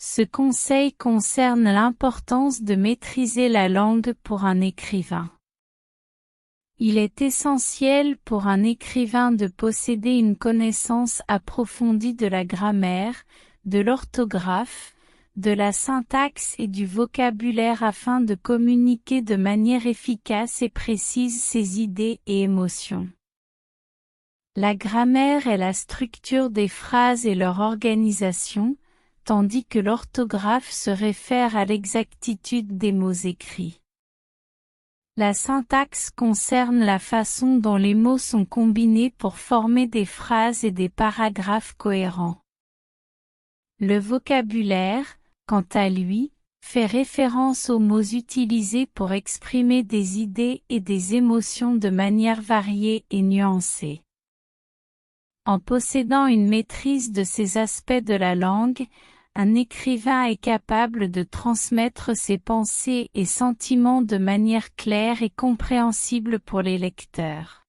Ce conseil concerne l'importance de maîtriser la langue pour un écrivain. Il est essentiel pour un écrivain de posséder une connaissance approfondie de la grammaire, de l'orthographe, de la syntaxe et du vocabulaire afin de communiquer de manière efficace et précise ses idées et émotions. La grammaire est la structure des phrases et leur organisation, tandis que l'orthographe se réfère à l'exactitude des mots écrits. La syntaxe concerne la façon dont les mots sont combinés pour former des phrases et des paragraphes cohérents. Le vocabulaire, quant à lui, fait référence aux mots utilisés pour exprimer des idées et des émotions de manière variée et nuancée. En possédant une maîtrise de ces aspects de la langue, un écrivain est capable de transmettre ses pensées et sentiments de manière claire et compréhensible pour les lecteurs.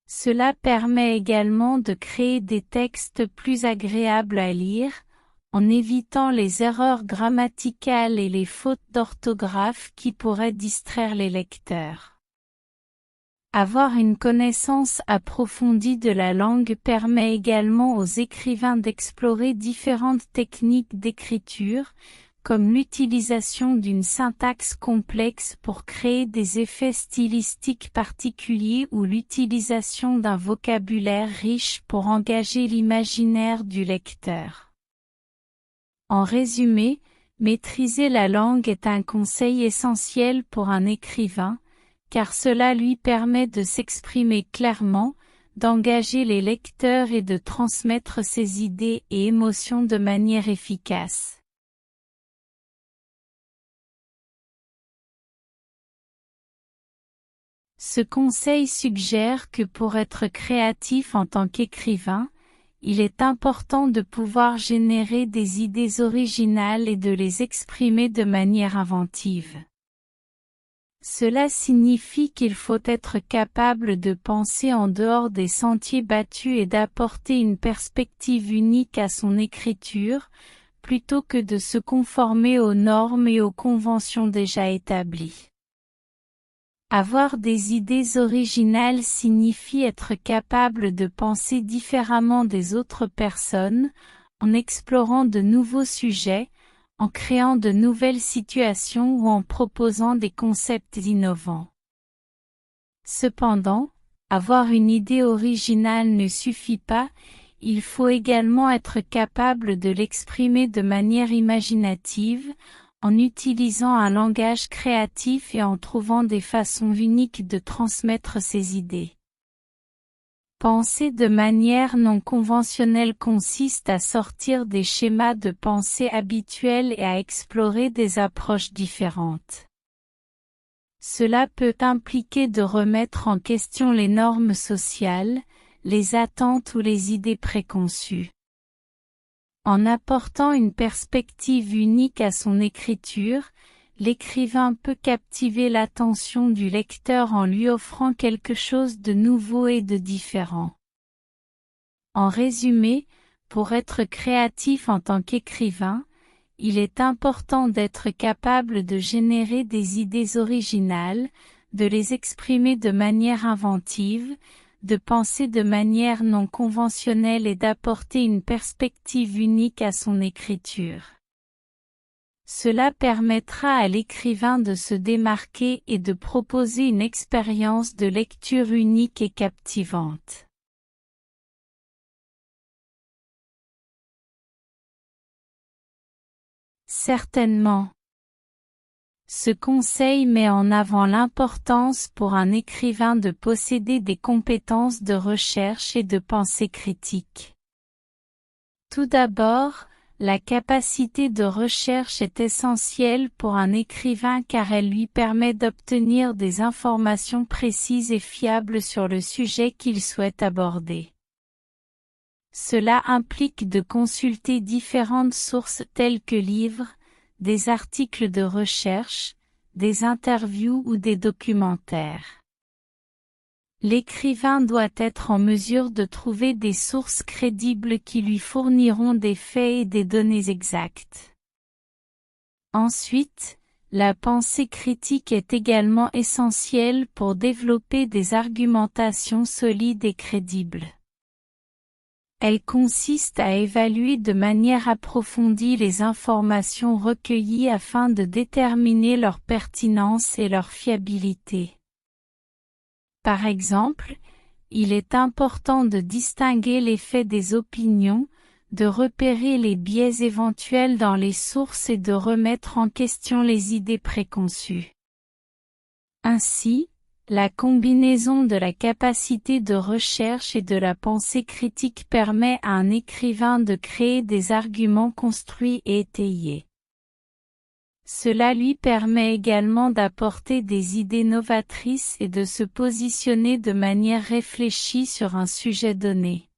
Cela permet également de créer des textes plus agréables à lire, en évitant les erreurs grammaticales et les fautes d'orthographe qui pourraient distraire les lecteurs. Avoir une connaissance approfondie de la langue permet également aux écrivains d'explorer différentes techniques d'écriture, comme l'utilisation d'une syntaxe complexe pour créer des effets stylistiques particuliers ou l'utilisation d'un vocabulaire riche pour engager l'imaginaire du lecteur. En résumé, maîtriser la langue est un conseil essentiel pour un écrivain, car cela lui permet de s'exprimer clairement, d'engager les lecteurs et de transmettre ses idées et émotions de manière efficace. Ce conseil suggère que pour être créatif en tant qu'écrivain, il est important de pouvoir générer des idées originales et de les exprimer de manière inventive. Cela signifie qu'il faut être capable de penser en dehors des sentiers battus et d'apporter une perspective unique à son écriture, plutôt que de se conformer aux normes et aux conventions déjà établies. Avoir des idées originales signifie être capable de penser différemment des autres personnes, en explorant de nouveaux sujets, en créant de nouvelles situations ou en proposant des concepts innovants. Cependant, avoir une idée originale ne suffit pas, il faut également être capable de l'exprimer de manière imaginative, en utilisant un langage créatif et en trouvant des façons uniques de transmettre ses idées. Penser de manière non conventionnelle consiste à sortir des schémas de pensée habituels et à explorer des approches différentes. Cela peut impliquer de remettre en question les normes sociales, les attentes ou les idées préconçues. En apportant une perspective unique à son écriture, l'écrivain peut captiver l'attention du lecteur en lui offrant quelque chose de nouveau et de différent. En résumé, pour être créatif en tant qu'écrivain, il est important d'être capable de générer des idées originales, de les exprimer de manière inventive, de penser de manière non conventionnelle et d'apporter une perspective unique à son écriture. Cela permettra à l'écrivain de se démarquer et de proposer une expérience de lecture unique et captivante. Certainement. Ce conseil met en avant l'importance pour un écrivain de posséder des compétences de recherche et de pensée critique. Tout d'abord, la capacité de recherche est essentielle pour un écrivain car elle lui permet d'obtenir des informations précises et fiables sur le sujet qu'il souhaite aborder. Cela implique de consulter différentes sources telles que livres, des articles de recherche, des interviews ou des documentaires. L'écrivain doit être en mesure de trouver des sources crédibles qui lui fourniront des faits et des données exactes. Ensuite, la pensée critique est également essentielle pour développer des argumentations solides et crédibles. Elle consiste à évaluer de manière approfondie les informations recueillies afin de déterminer leur pertinence et leur fiabilité. Par exemple, il est important de distinguer les faits des opinions, de repérer les biais éventuels dans les sources et de remettre en question les idées préconçues. Ainsi, la combinaison de la capacité de recherche et de la pensée critique permet à un écrivain de créer des arguments construits et étayés. Cela lui permet également d'apporter des idées novatrices et de se positionner de manière réfléchie sur un sujet donné.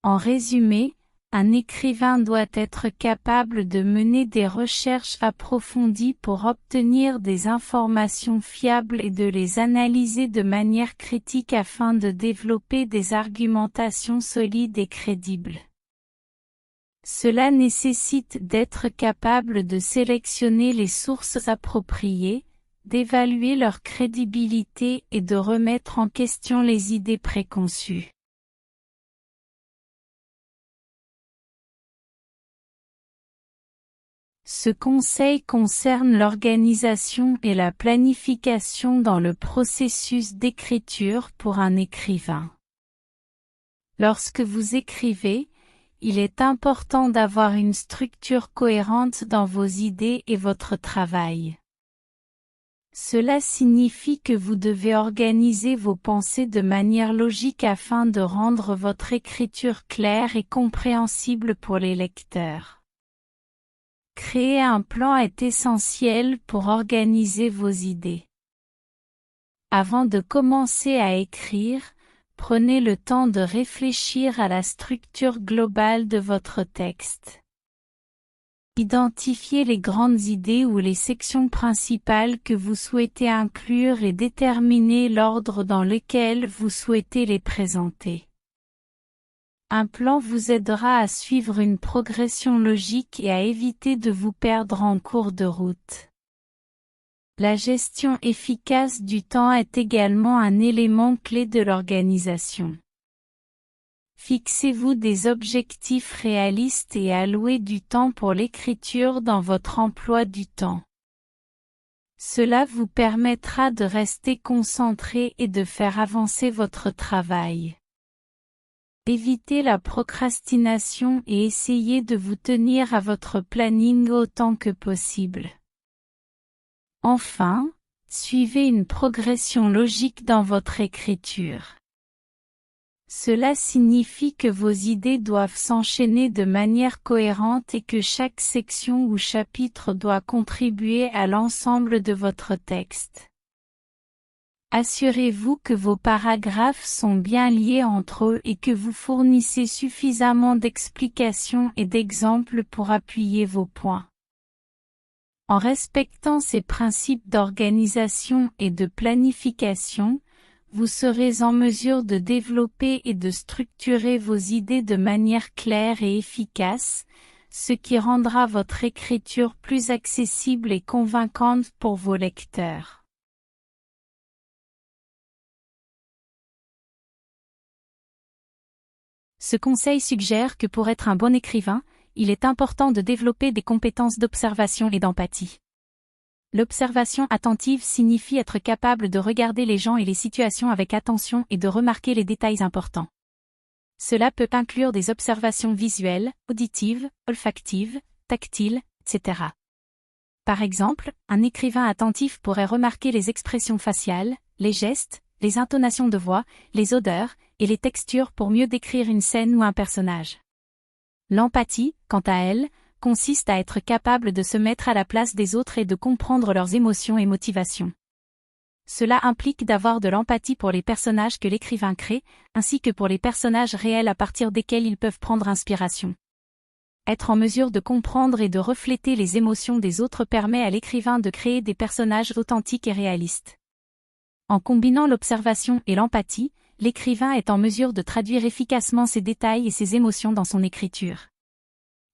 En résumé, un écrivain doit être capable de mener des recherches approfondies pour obtenir des informations fiables et de les analyser de manière critique afin de développer des argumentations solides et crédibles. Cela nécessite d'être capable de sélectionner les sources appropriées, d'évaluer leur crédibilité et de remettre en question les idées préconçues. Ce conseil concerne l'organisation et la planification dans le processus d'écriture pour un écrivain. Lorsque vous écrivez, il est important d'avoir une structure cohérente dans vos idées et votre travail. Cela signifie que vous devez organiser vos pensées de manière logique afin de rendre votre écriture claire et compréhensible pour les lecteurs. Créer un plan est essentiel pour organiser vos idées. Avant de commencer à écrire, prenez le temps de réfléchir à la structure globale de votre texte. Identifiez les grandes idées ou les sections principales que vous souhaitez inclure et déterminez l'ordre dans lequel vous souhaitez les présenter. Un plan vous aidera à suivre une progression logique et à éviter de vous perdre en cours de route. La gestion efficace du temps est également un élément clé de l'organisation. Fixez-vous des objectifs réalistes et allouez du temps pour l'écriture dans votre emploi du temps. Cela vous permettra de rester concentré et de faire avancer votre travail. Évitez la procrastination et essayez de vous tenir à votre planning autant que possible. Enfin, suivez une progression logique dans votre écriture. Cela signifie que vos idées doivent s'enchaîner de manière cohérente et que chaque section ou chapitre doit contribuer à l'ensemble de votre texte. Assurez-vous que vos paragraphes sont bien liés entre eux et que vous fournissez suffisamment d'explications et d'exemples pour appuyer vos points. En respectant ces principes d'organisation et de planification, vous serez en mesure de développer et de structurer vos idées de manière claire et efficace, ce qui rendra votre écriture plus accessible et convaincante pour vos lecteurs. Ce conseil suggère que pour être un bon écrivain, il est important de développer des compétences d'observation et d'empathie. L'observation attentive signifie être capable de regarder les gens et les situations avec attention et de remarquer les détails importants. Cela peut inclure des observations visuelles, auditives, olfactives, tactiles, etc. Par exemple, un écrivain attentif pourrait remarquer les expressions faciales, les gestes, les intonations de voix, les odeurs, et les textures pour mieux décrire une scène ou un personnage. L'empathie, quant à elle, consiste à être capable de se mettre à la place des autres et de comprendre leurs émotions et motivations. Cela implique d'avoir de l'empathie pour les personnages que l'écrivain crée, ainsi que pour les personnages réels à partir desquels ils peuvent prendre inspiration. Être en mesure de comprendre et de refléter les émotions des autres permet à l'écrivain de créer des personnages authentiques et réalistes. En combinant l'observation et l'empathie, l'écrivain est en mesure de traduire efficacement ses détails et ses émotions dans son écriture.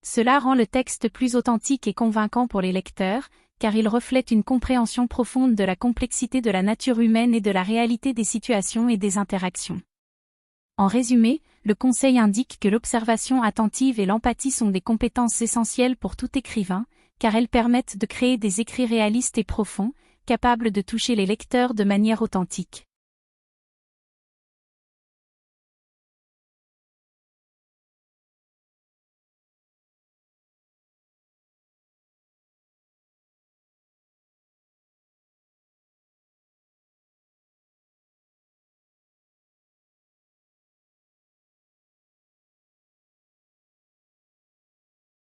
Cela rend le texte plus authentique et convaincant pour les lecteurs, car il reflète une compréhension profonde de la complexité de la nature humaine et de la réalité des situations et des interactions. En résumé, le conseil indique que l'observation attentive et l'empathie sont des compétences essentielles pour tout écrivain, car elles permettent de créer des écrits réalistes et profonds, capables de toucher les lecteurs de manière authentique.